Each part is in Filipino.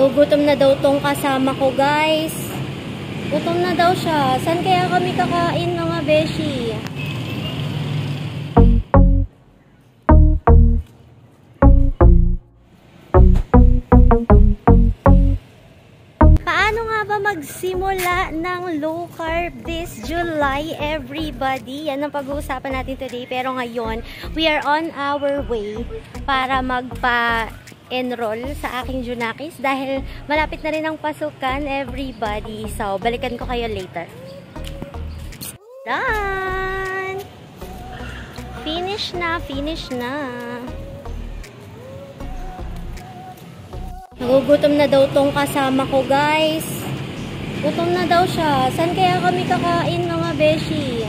Nagugutom na daw tong kasama ko, guys. Gutom na daw siya. Saan kaya kami kakain, mga beshi? Paano nga ba magsimula ng low carb this July, everybody? Yan ang pag-uusapan natin today. Pero ngayon, we are on our way para magpa-enroll sa aking Junakis dahil malapit na rin ang pasukan, everybody. So, balikan ko kayo later. Done! Finish na, finish na. Nagugutom na daw tong kasama ko, guys. Gutom na daw siya. Saan kaya kami kakain, mga beshi?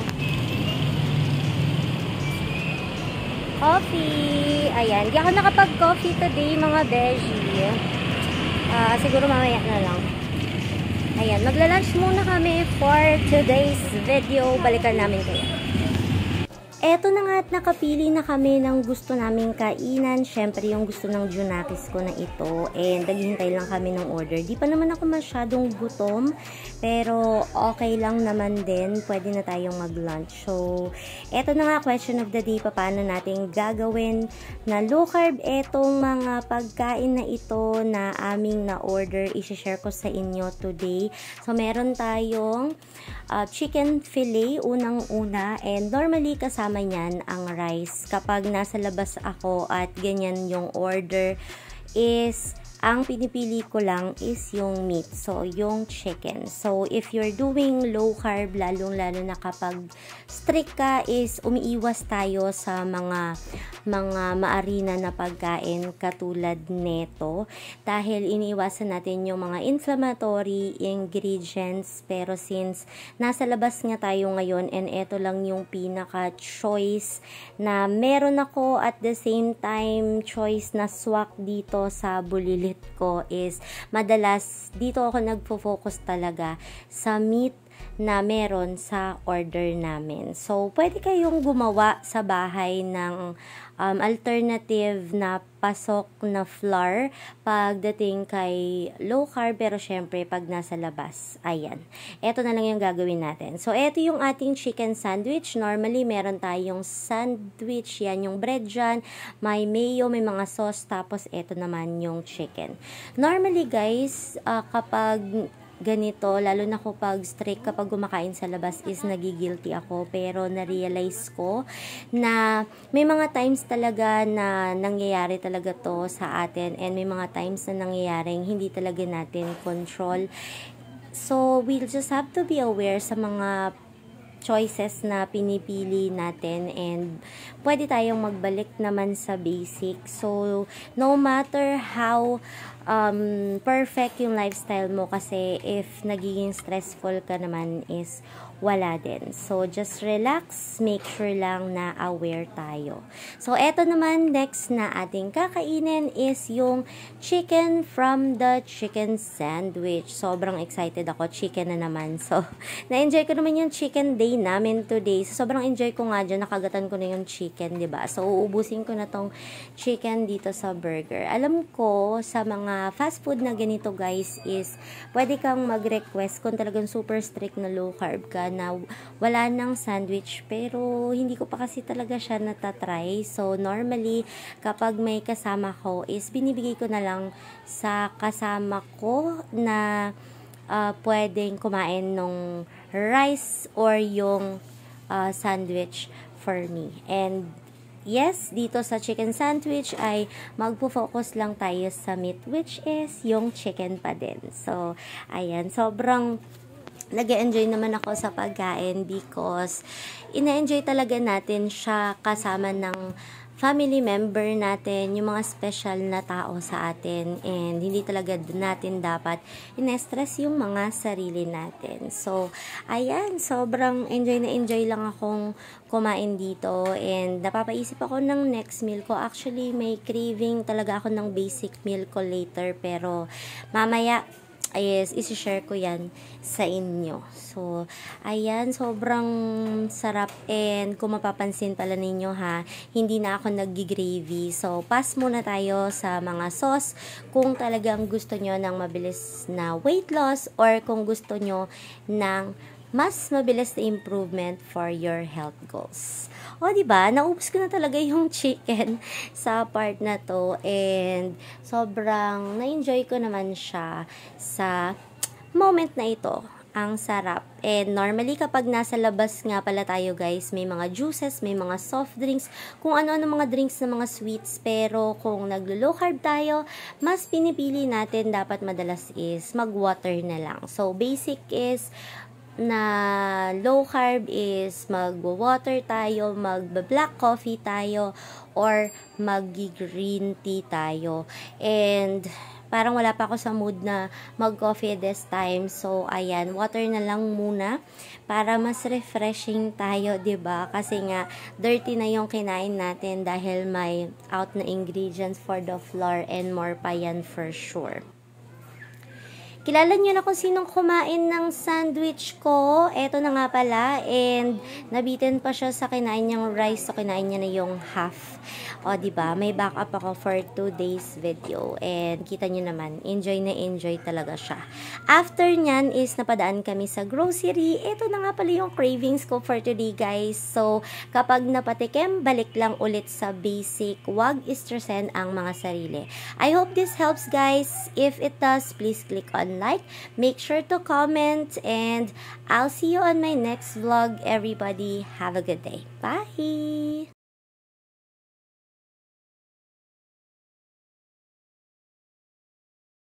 Coffee. Ayan. Di ako nakapag-coffee today, mga beshi. Siguro mamaya na lang. Ayan. Magla-lunch muna kami for today's video. Balikan namin kayo. Eto na nga at nakapili na kami ng gusto naming kainan. Syempre yung gusto ng Junakis ko na ito. And naghihintay lang kami ng order. Di pa naman ako masyadong gutom. Pero okay lang naman din. Pwede na tayong mag-lunch. So, eto na nga question of the day. Paano natin gagawin na low carb etong mga pagkain na ito na aming na-order. I-share ko sa inyo today. So, meron tayong chicken fillet unang-una. And normally kasama niyan ang rice. Kapag nasa labas ako at ganyan yung order is ang pinipili ko lang is yung meat. So, yung chicken. So, if you're doing low carb, lalong-lalo na kapag strict ka, is umiiwas tayo sa mga maarina na pagkain katulad neto. Dahil iniiwasan natin yung mga inflammatory ingredients. Pero since nasa labas nga tayo ngayon and eto lang yung pinaka-choice na meron ako at the same time choice na swak dito sa Bulilit ko is madalas dito ako nagfo-focus talaga sa meat na meron sa order namin. So, pwede kayong gumawa sa bahay ng alternative na pasok na flour pagdating kay low carb, pero syempre pag nasa labas. Ayan. Ito na lang yung gagawin natin. So, ito yung ating chicken sandwich. Normally, meron tayong sandwich. Yan yung bread dyan. May mayo, may mga sauce. Tapos, ito naman yung chicken. Normally, guys, kapag ganito, lalo na kapag strict, kapag kumakain sa labas is nagigilty ako, pero na-realize ko na may mga times talaga na nangyayari talaga to sa atin and may mga times na nangyayaring hindi talaga natin control. So, we'll just have to be aware sa mga choices na pinipili natin and pwede tayong magbalik naman sa basic. So, no matter how perfect yung lifestyle mo, kasi if nagiging stressful ka naman is wala din. So, just relax. Make sure lang na aware tayo. So, eto naman, next na ating kakainin is yung chicken from the chicken sandwich. Sobrang excited ako. Chicken na naman. So, na-enjoy ko naman yung chicken day namin today. So, sobrang enjoy ko nga dyan. Nakagatan ko na yung chicken, diba? So, uubusin ko na tong chicken dito sa burger. Alam ko, sa mga fast food na ganito, guys, is pwede kang mag-request kung talagang super strict na low carb ka na wala ng sandwich, pero hindi ko pa kasi talaga siya natatry. So, normally, kapag may kasama ko is binibigay ko na lang sa kasama ko na pwedeng kumain ng rice or yung sandwich for me. And yes, dito sa chicken sandwich ay magpo-focus lang tayo sa meat, which is yung chicken pa din. So, ayan, sobrang nag-enjoy naman ako sa pagkain because ina-enjoy talaga natin siya kasama ng family member natin, yung mga special na tao sa atin, and hindi talaga natin dapat in-stress yung mga sarili natin. So, ayan, sobrang enjoy na enjoy lang akong kumain dito and napapaisip ako ng next meal ko. Actually, may craving talaga ako ng basic meal ko later, pero mamaya is isi-share ko yan sa inyo. So, ayan, sobrang sarap, and kung mapapansin pala ninyo ha, hindi na ako nag-gravy. So, pass muna tayo sa mga sauce kung talagang gusto nyo ng mabilis na weight loss or kung gusto nyo ng mas mabilis na improvement for your health goals. O, diba? Naubos ko na talaga yung chicken sa part na to, and sobrang na-enjoy ko naman siya sa moment na ito. Ang sarap. And normally, kapag nasa labas nga pala tayo guys, may mga juices, may mga soft drinks, kung ano-ano mga drinks na mga sweets. Pero kung naglo-low carb tayo, mas pinipili natin dapat madalas is mag-water na lang. So, basic is na low carb is mag-water tayo, mag-black coffee tayo, or mag-green tea tayo. And parang wala pa ako sa mood na mag-coffee this time. So, ayan, water na lang muna para mas refreshing tayo, 'di ba? Kasi nga, dirty na yung kinain natin dahil may out na ingredients for the flour and more pa yan for sure. Kilala nyo na kung sinong kumain ng sandwich ko. Eto na nga pala. And nabitin pa siya sa kinain niyang rice. So, kinain niya na yung half. O, diba? May backup ako for 2 days video. And kita nyo naman, enjoy na enjoy talaga siya. After nyan is napadaan kami sa grocery. Eto na nga pala yung cravings ko for today, guys. So, kapag napatikim, balik lang ulit sa basic. Huwag stressin ang mga sarili. I hope this helps, guys. If it does, please click on like, make sure to comment, and I'll see you on my next vlog. Everybody, have a good day. Bye!